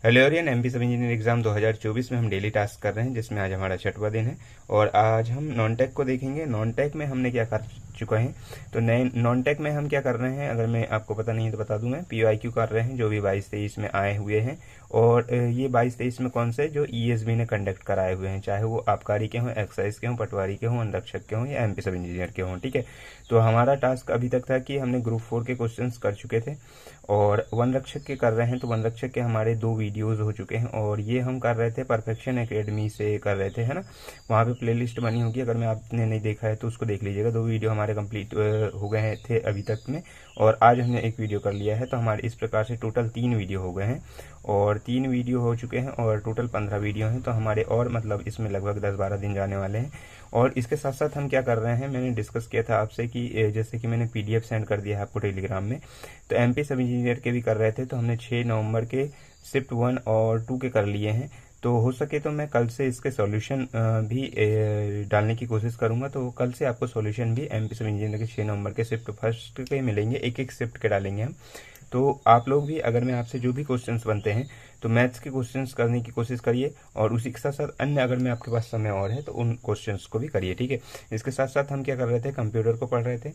हेलोरियन MP सब engineer exam 2024 में हम डेली टास्क कर रहे हैं, जिसमें आज हमारा 6वां दिन है। और आज हम नॉन टेक को देखेंगे। नॉन टेक में हमने क्या कर चुका है, तो नए नॉन टेक में हम क्या कर रहे हैं, अगर मैं आपको पता नहीं है तो बता दूं। मैं PYQ कर रहे हैं जो भी 22-23 में आए हुए हैं। और ये 22-23 में कौन से, जो ESB ने कंडक्ट कराए हुए हैं, चाहे वो आबकारी के हों, एक्साइज के हों, पटवारी के हों, अनुरक्षक के हों या एमपी सब इंजीनियर के हों। ठीक है, तो हमारा टास्क अभी तक था कि हमने ग्रुप 4 के क्वेश्चंस कर चुके थे और वन रक्षक के कर रहे हैं। तो वन रक्षक के हमारे 2 वीडियोस हो चुके हैं और ये हम कर रहे थे परफेक्शन एकेडमी से कर रहे थे, है ना। वहाँ पे प्लेलिस्ट बनी होगी, अगर मैं आपने नहीं देखा है तो उसको देख लीजिएगा। 2 वीडियो हमारे कंप्लीट हो गए थे अभी तक में, और आज हमने 1 वीडियो कर लिया है। तो हमारे इस प्रकार से टोटल 3 वीडियो हो गए हैं और 3 वीडियो हो चुके हैं और टोटल 15 वीडियो हैं। तो हमारे और मतलब इसमें लगभग 10-12 दिन जाने वाले हैं। और इसके साथ साथ हम क्या कर रहे हैं, मैंने डिस्कस किया था आपसे कि जैसे कि मैंने PDF सेंड कर दिया है आपको टेलीग्राम में, तो MP सब इंजीनियर के भी कर रहे थे। तो हमने 6 नवंबर के शिफ्ट 1 और 2 के कर लिए हैं। तो हो सके तो मैं कल से इसके सॉल्यूशन भी डालने की कोशिश करूंगा। तो कल से आपको सॉल्यूशन भी MP सब इंजीनियर के 6 नवंबर के शिफ्ट फर्स्ट के मिलेंगे, एक शिफ्ट के डालेंगे हम। तो आप लोग भी, अगर मैं आपसे जो भी क्वेश्चंस बनते हैं तो मैथ्स के क्वेश्चंस करने की कोशिश करिए, और उसी के साथ साथ अन्य अगर मैं आपके पास समय और है तो उन क्वेश्चंस को भी करिए। ठीक है, इसके साथ साथ हम क्या कर रहे थे, कंप्यूटर को पढ़ रहे थे।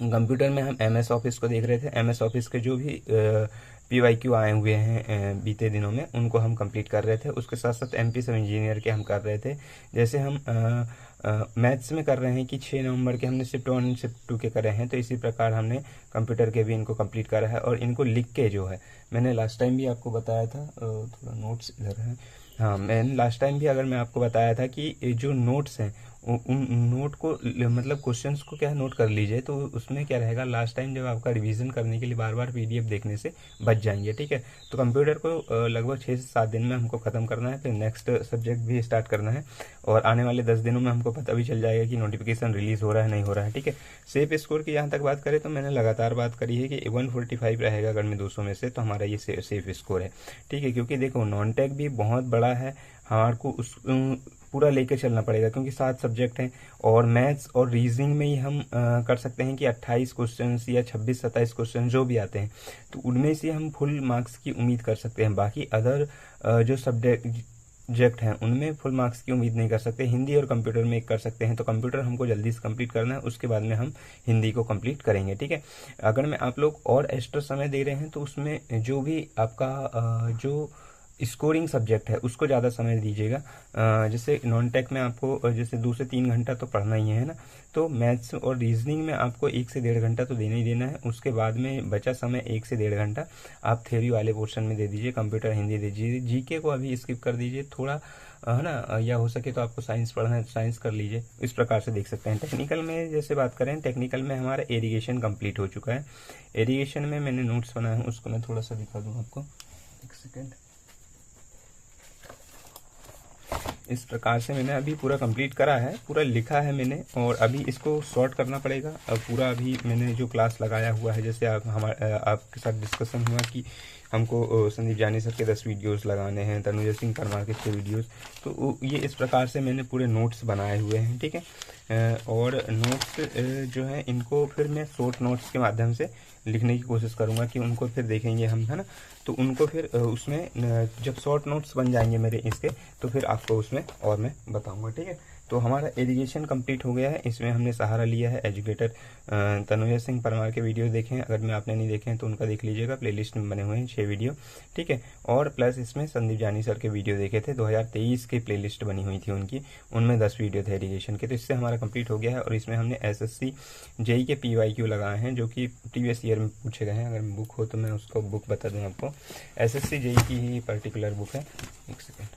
कंप्यूटर में हम MS ऑफिस को देख रहे थे। MS ऑफिस के जो भी PYQ आए हुए हैं बीते दिनों में, उनको हम कंप्लीट कर रहे थे। उसके साथ साथ MP सब इंजीनियर के हम कर रहे थे। जैसे हम मैथ्स में कर रहे हैं कि 6 नवंबर के हमने शिफ्ट 1 शिफ्ट 2 के करे हैं, तो इसी प्रकार हमने कंप्यूटर के भी इनको कंप्लीट करा है। और इनको लिख के जो है, मैंने लास्ट टाइम भी आपको बताया था, थोड़ा नोट्स इधर है। हाँ, मैंने लास्ट टाइम भी अगर मैं आपको बताया था कि जो नोट्स हैं उन नोट को मतलब क्वेश्चंस को क्या नोट कर लीजिए, तो उसमें क्या रहेगा, लास्ट टाइम जब आपका रिवीजन करने के लिए बार बार PDF देखने से बच जाएंगे। ठीक है, तो कंप्यूटर को लगभग 6 से 7 दिन में हमको ख़त्म करना है, फिर नेक्स्ट सब्जेक्ट भी स्टार्ट करना है। और आने वाले 10 दिनों में हमको पता भी चल जाएगा कि नोटिफिकेशन रिलीज़ हो रहा है नहीं हो रहा है। ठीक है, सेफ स्कोर की यहाँ तक बात करें तो मैंने लगातार बात करी है कि 145 रहेगा अगर मैं 200 में से, तो हमारा ये सेफ स्कोर है। ठीक है, क्योंकि देखो नॉन टेक भी बहुत बड़ा है, हमारे को उस पूरा लेके चलना पड़ेगा, क्योंकि 7 सब्जेक्ट हैं। और मैथ्स और रीजनिंग में ही हम कर सकते हैं कि 28 क्वेश्चन या 26-27 क्वेश्चन जो भी आते हैं, तो उनमें से हम फुल मार्क्स की उम्मीद कर सकते हैं। बाकी अदर जो सब्जेक्ट हैं उनमें फुल मार्क्स की उम्मीद नहीं कर सकते। हिंदी और कंप्यूटर में एक कर सकते हैं, तो कंप्यूटर हमको जल्दी से कंप्लीट करना है, उसके बाद में हम हिंदी को कंप्लीट करेंगे। ठीक है, अगर मैं आप लोग और एक्स्ट्रा समय दे रहे हैं तो उसमें जो भी आपका जो स्कोरिंग सब्जेक्ट है उसको ज़्यादा समय दीजिएगा। जैसे नॉन टेक में आपको जैसे 2 से 3 घंटा तो पढ़ना ही है ना, तो मैथ्स और रीजनिंग में आपको 1 से 1.5 घंटा तो देना ही देना है। उसके बाद में बचा समय 1 से 1.5 घंटा आप थ्योरी वाले पोर्शन में दे दीजिए, कंप्यूटर हिंदी दे दीजिए, GK को अभी स्किप कर दीजिए थोड़ा, है ना। या हो सके तो आपको साइंस पढ़ना है तो साइंस कर लीजिए। इस प्रकार से देख सकते हैं। टेक्निकल में जैसे बात करें, टेक्निकल में हमारा एरीगेशन कंप्लीट हो चुका है। एरीगेशन में मैंने नोट्स बनाए हैं, उसको मैं थोड़ा सा दिखा दूँ आपको, एक सेकेंड। इस प्रकार से मैंने अभी पूरा कंप्लीट करा है, पूरा लिखा है मैंने, और अभी इसको सॉर्ट करना पड़ेगा। अब पूरा अभी मैंने जो क्लास लगाया हुआ है, जैसे आपके साथ डिस्कशन हुआ कि हमको संदीप जानी सर के 10 वीडियोस लगाने हैं, तनुजा सिंह परमार के 6 वीडियोस, तो ये इस प्रकार से मैंने पूरे नोट्स बनाए हुए हैं। ठीक है, और नोट्स जो है इनको फिर मैं शॉर्ट नोट्स के माध्यम से लिखने की कोशिश करूँगा कि उनको फिर देखेंगे हम, है ना। तो उनको फिर उसमें जब शॉर्ट नोट्स बन जाएंगे मेरे इसके, तो फिर आपको उसमें और मैं बताऊँगा। ठीक है, तो हमारा एरीगेशन कंप्लीट हो गया है। इसमें हमने सहारा लिया है एजुकेटर तनुजा सिंह परमार के वीडियो देखें, अगर मैं आपने नहीं देखे हैं तो उनका देख लीजिएगा, प्लेलिस्ट में बने हुए हैं 6 वीडियो। ठीक है, और प्लस इसमें संदीप जानी सर के वीडियो देखे थे, 2023 की प्लेलिस्ट बनी हुई थी उनकी, उनमें 10 वीडियो थे एरीगेशन के। तो इससे हमारा कंप्लीट हो गया है। और इसमें हमने SSC JEE के PYQ लगाए हैं, जो कि प्रीवियस ईयर में पूछे गए हैं। अगर बुक हो तो मैं उसको बुक बता दूँ आपको, SSC JEE की ही पर्टिकुलर बुक है, एक सेकेंड,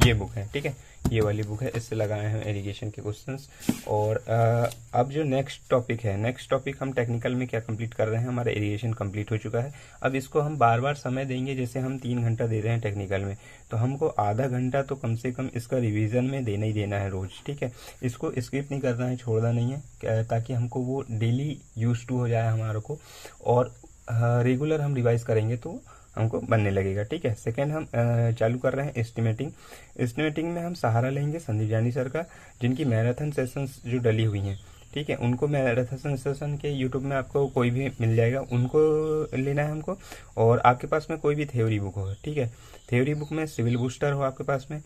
ये बुक है। ठीक है, ये वाली बुक है, इससे लगाए हैं एरीगेशन के क्वेश्चंस। और अब जो नेक्स्ट टॉपिक है, नेक्स्ट टॉपिक हम टेक्निकल में क्या कंप्लीट कर रहे हैं, हमारा एरीगेशन कंप्लीट हो चुका है। अब इसको हम बार बार समय देंगे, जैसे हम 3 घंटा दे रहे हैं टेक्निकल में, तो हमको आधा घंटा तो कम से कम इसका रिवीजन में देना ही देना है रोज। ठीक है, इसको स्किप नहीं करना है, छोड़ना नहीं है, ताकि हमको वो डेली यूज टू हो जाए हमारे को, और रेगुलर हम रिवाइज करेंगे तो हमको बनने लगेगा। ठीक है, सेकेंड हम चालू कर रहे हैं एस्टिमेटिंग। एस्टिमेटिंग में हम सहारा लेंगे संदीप जानी सर का, जिनकी मैराथन सेशंस जो डली हुई हैं, ठीक है, उनको मैराथन सेशन के यूट्यूब में आपको कोई भी मिल जाएगा, उनको लेना है हमको। और आपके पास में कोई भी थ्योरी बुक हो, ठीक है, थ्योरी बुक में सिविल बूस्टर हो आपके पास में,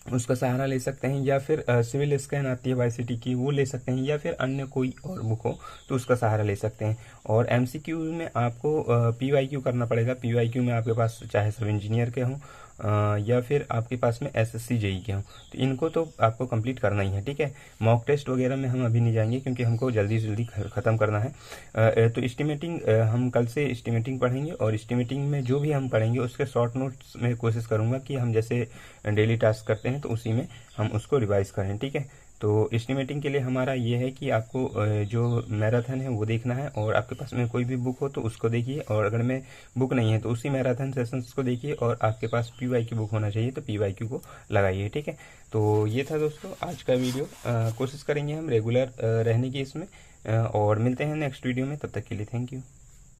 उसका सहारा ले सकते हैं, या फिर सिविल स्कैन आती है वाईसीटी की, वो ले सकते हैं, या फिर अन्य कोई और बुक हो तो उसका सहारा ले सकते हैं। और एमसीक्यू में आपको पीवाईक्यू करना पड़ेगा। पीवाईक्यू में आपके पास चाहे सब इंजीनियर के हों या फिर आपके पास में एसएससी जेई के हों, तो इनको तो आपको कंप्लीट करना ही है, ठीक है। मॉक टेस्ट वगैरह में हम अभी नहीं जाएंगे क्योंकि हमको जल्दी से जल्दी ख़त्म करना है। तो एस्टिमेटिंग हम कल से एस्टिमेटिंग पढ़ेंगे, और एस्टिमेटिंग में जो भी हम पढ़ेंगे उसके शॉर्ट नोट्स में कोशिश करूँगा कि हम जैसे डेली टास्क करते हैं तो उसी में हम उसको रिवाइज करें, ठीक है। तो एस्टिमेटिंग के लिए हमारा ये है कि आपको जो मैराथन है वो देखना है, और आपके पास में कोई भी बुक हो तो उसको देखिए, और अगर में बुक नहीं है तो उसी मैराथन सेशंस को देखिए, और आपके पास पीवाईक्यू बुक होना चाहिए तो पीवाईक्यू को लगाइए, ठीक है। तो ये था दोस्तों आज का वीडियो। कोशिश करेंगे हम रेगुलर रहने की इसमें, और मिलते हैं नेक्स्ट वीडियो में, तब तक के लिए थैंक यू।